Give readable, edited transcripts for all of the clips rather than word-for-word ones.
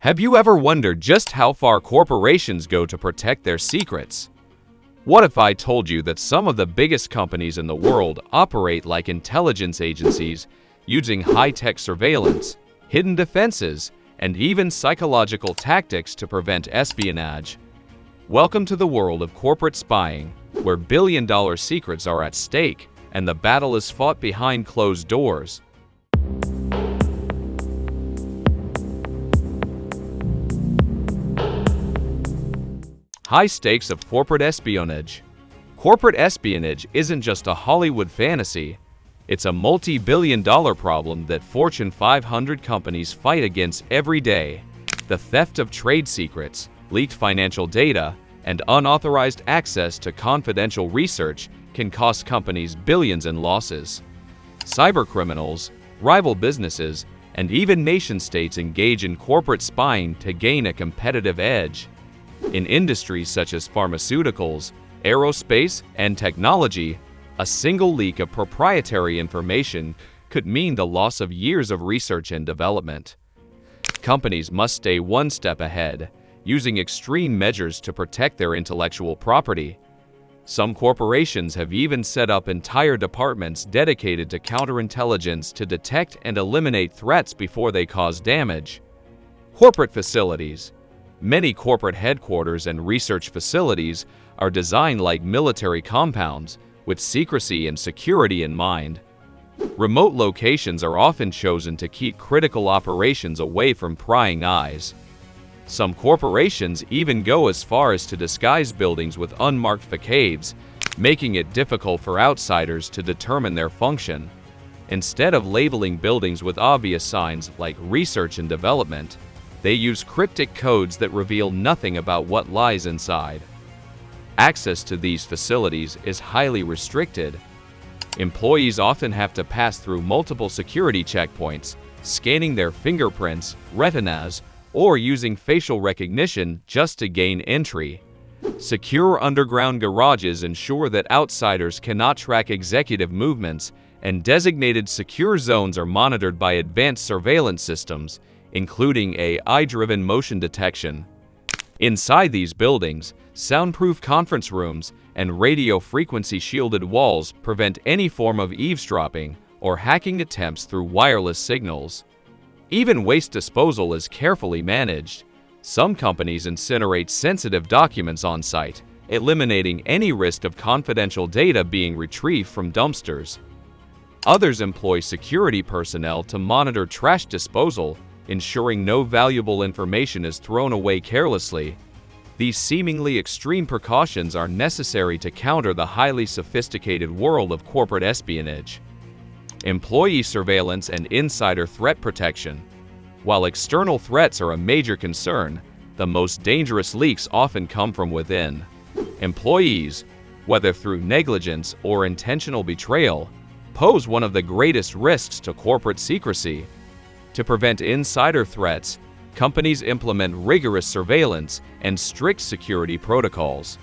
Have you ever wondered just how far corporations go to protect their secrets? What if I told you that some of the biggest companies in the world operate like intelligence agencies, using high-tech surveillance, hidden defenses, and even psychological tactics to prevent espionage? Welcome to the world of corporate spying, where billion-dollar secrets are at stake and the battle is fought behind closed doors. High stakes of corporate espionage. Corporate espionage isn't just a Hollywood fantasy. It's a multi-billion-dollar problem that Fortune 500 companies fight against every day. The theft of trade secrets, leaked financial data, and unauthorized access to confidential research can cost companies billions in losses. Cybercriminals, rival businesses, and even nation-states engage in corporate spying to gain a competitive edge. In industries such as pharmaceuticals, aerospace, and technology, a single leak of proprietary information could mean the loss of years of research and development. Companies must stay one step ahead, using extreme measures to protect their intellectual property. Some corporations have even set up entire departments dedicated to counterintelligence to detect and eliminate threats before they cause damage. Corporate facilities. Many corporate headquarters and research facilities are designed like military compounds, with secrecy and security in mind. Remote locations are often chosen to keep critical operations away from prying eyes. Some corporations even go as far as to disguise buildings with unmarked facades, making it difficult for outsiders to determine their function. Instead of labeling buildings with obvious signs like research and development, they use cryptic codes that reveal nothing about what lies inside. Access to these facilities is highly restricted. Employees often have to pass through multiple security checkpoints, scanning their fingerprints, retinas, or using facial recognition just to gain entry. Secure underground garages ensure that outsiders cannot track executive movements, and designated secure zones are monitored by advanced surveillance systems, including AI-driven motion detection. Inside these buildings, soundproof conference rooms and radio frequency-shielded walls prevent any form of eavesdropping or hacking attempts through wireless signals. Even waste disposal is carefully managed. Some companies incinerate sensitive documents on site, eliminating any risk of confidential data being retrieved from dumpsters. Others employ security personnel to monitor trash disposal, ensuring no valuable information is thrown away carelessly. These seemingly extreme precautions are necessary to counter the highly sophisticated world of corporate espionage. Employee surveillance and insider threat protection. While external threats are a major concern, the most dangerous leaks often come from within. Employees, whether through negligence or intentional betrayal, pose one of the greatest risks to corporate secrecy. To prevent insider threats, companies implement rigorous surveillance and strict security protocols.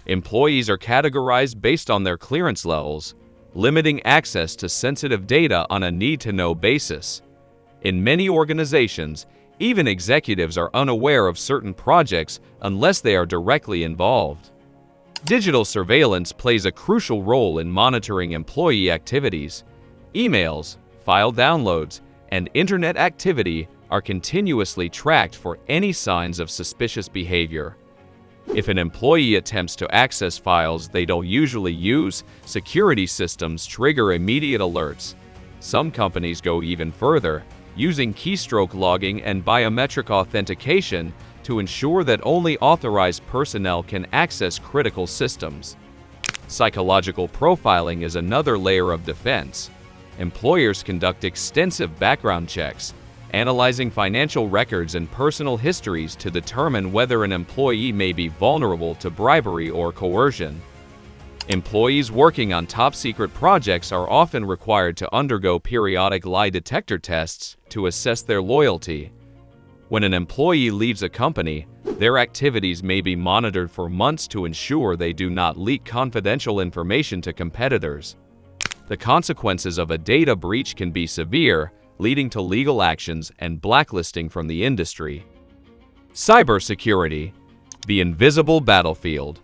Employees are categorized based on their clearance levels, limiting access to sensitive data on a need-to-know basis. In many organizations, even executives are unaware of certain projects unless they are directly involved. Digital surveillance plays a crucial role in monitoring employee activities. Emails, file downloads, and internet activity are continuously tracked for any signs of suspicious behavior. If an employee attempts to access files they don't usually use, security systems trigger immediate alerts. Some companies go even further, using keystroke logging and biometric authentication to ensure that only authorized personnel can access critical systems. Psychological profiling is another layer of defense. Employers conduct extensive background checks, analyzing financial records and personal histories to determine whether an employee may be vulnerable to bribery or coercion. Employees working on top-secret projects are often required to undergo periodic lie detector tests to assess their loyalty. When an employee leaves a company, their activities may be monitored for months to ensure they do not leak confidential information to competitors. The consequences of a data breach can be severe, leading to legal actions and blacklisting from the industry. Cybersecurity, the invisible battlefield.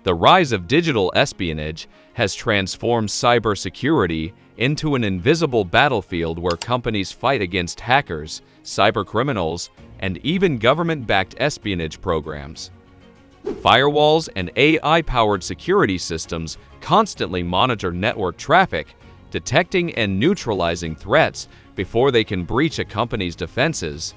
The rise of digital espionage has transformed cybersecurity into an invisible battlefield where companies fight against hackers, cybercriminals, and even government-backed espionage programs. Firewalls and AI-powered security systems constantly monitor network traffic, detecting and neutralizing threats before they can breach a company's defenses.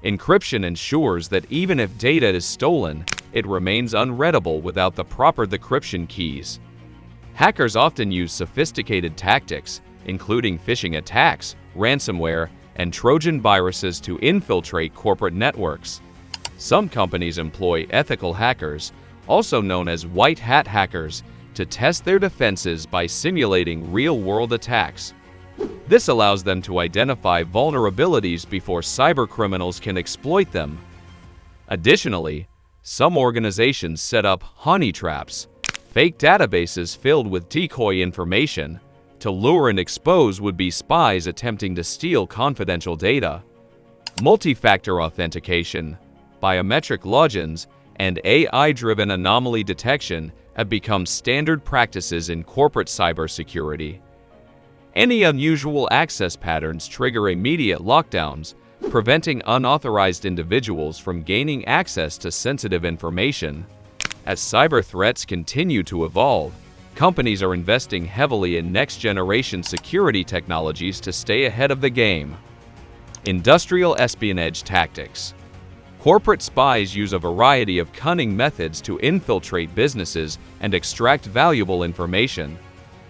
Encryption ensures that even if data is stolen, it remains unreadable without the proper decryption keys. Hackers often use sophisticated tactics, including phishing attacks, ransomware, and Trojan viruses to infiltrate corporate networks. Some companies employ ethical hackers, also known as white hat hackers, to test their defenses by simulating real-world attacks. This allows them to identify vulnerabilities before cybercriminals can exploit them. Additionally, some organizations set up honey traps, fake databases filled with decoy information, to lure and expose would-be spies attempting to steal confidential data. Multi-factor authentication, biometric logins, and AI-driven anomaly detection have become standard practices in corporate cybersecurity. Any unusual access patterns trigger immediate lockdowns, preventing unauthorized individuals from gaining access to sensitive information. As cyber threats continue to evolve, companies are investing heavily in next-generation security technologies to stay ahead of the game. Industrial espionage tactics. Corporate spies use a variety of cunning methods to infiltrate businesses and extract valuable information.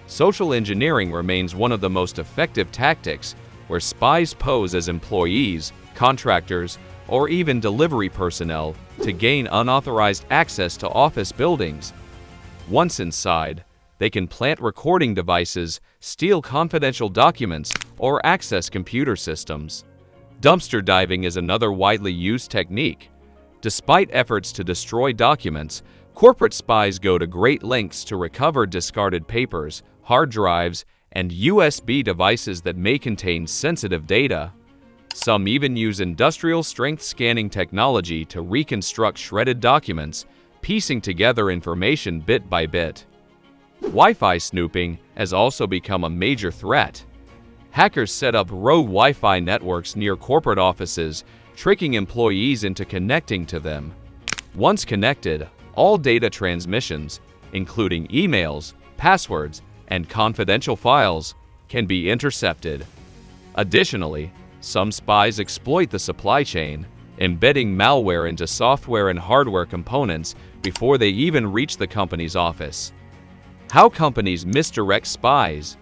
Social engineering remains one of the most effective tactics, where spies pose as employees, contractors, or even delivery personnel to gain unauthorized access to office buildings. Once inside, they can plant recording devices, steal confidential documents, or access computer systems. Dumpster diving is another widely used technique. Despite efforts to destroy documents, corporate spies go to great lengths to recover discarded papers, hard drives, and USB devices that may contain sensitive data. Some even use industrial-strength scanning technology to reconstruct shredded documents, piecing together information bit by bit. Wi-Fi snooping has also become a major threat. Hackers set up rogue Wi-Fi networks near corporate offices, tricking employees into connecting to them. Once connected, all data transmissions, including emails, passwords, and confidential files, can be intercepted. Additionally, some spies exploit the supply chain, embedding malware into software and hardware components before they even reach the company's office. How companies misdirect spies.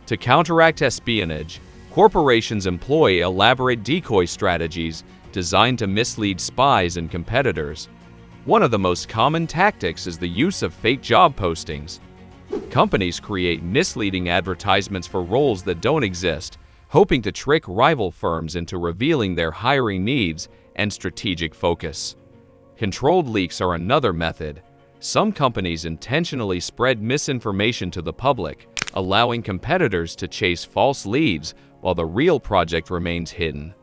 To counteract espionage, corporations employ elaborate decoy strategies designed to mislead spies and competitors. One of the most common tactics is the use of fake job postings. Companies create misleading advertisements for roles that don't exist, hoping to trick rival firms into revealing their hiring needs and strategic focus. Controlled leaks are another method. Some companies intentionally spread misinformation to the public, allowing competitors to chase false leads while the real project remains hidden.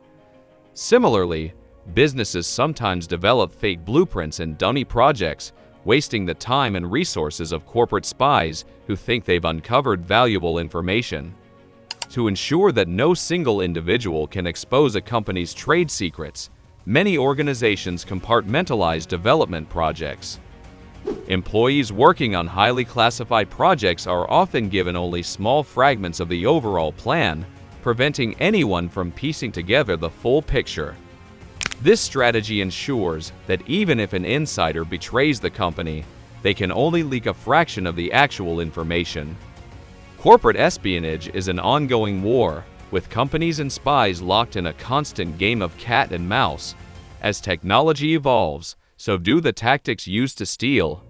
Similarly, businesses sometimes develop fake blueprints and dummy projects, wasting the time and resources of corporate spies who think they've uncovered valuable information. To ensure that no single individual can expose a company's trade secrets, many organizations compartmentalize development projects. Employees working on highly classified projects are often given only small fragments of the overall plan, preventing anyone from piecing together the full picture. This strategy ensures that even if an insider betrays the company, they can only leak a fraction of the actual information. Corporate espionage is an ongoing war, with companies and spies locked in a constant game of cat and mouse. As technology evolves, so do the tactics used to steal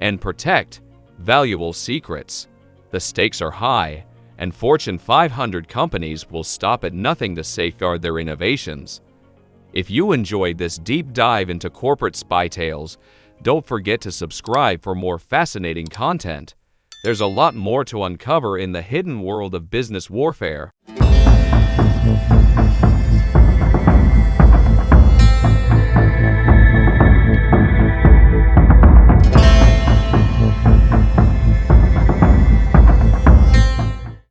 and protect valuable secrets. The stakes are high, and Fortune 500 companies will stop at nothing to safeguard their innovations. If you enjoyed this deep dive into corporate spy tales, don't forget to subscribe for more fascinating content. There's a lot more to uncover in the hidden world of business warfare.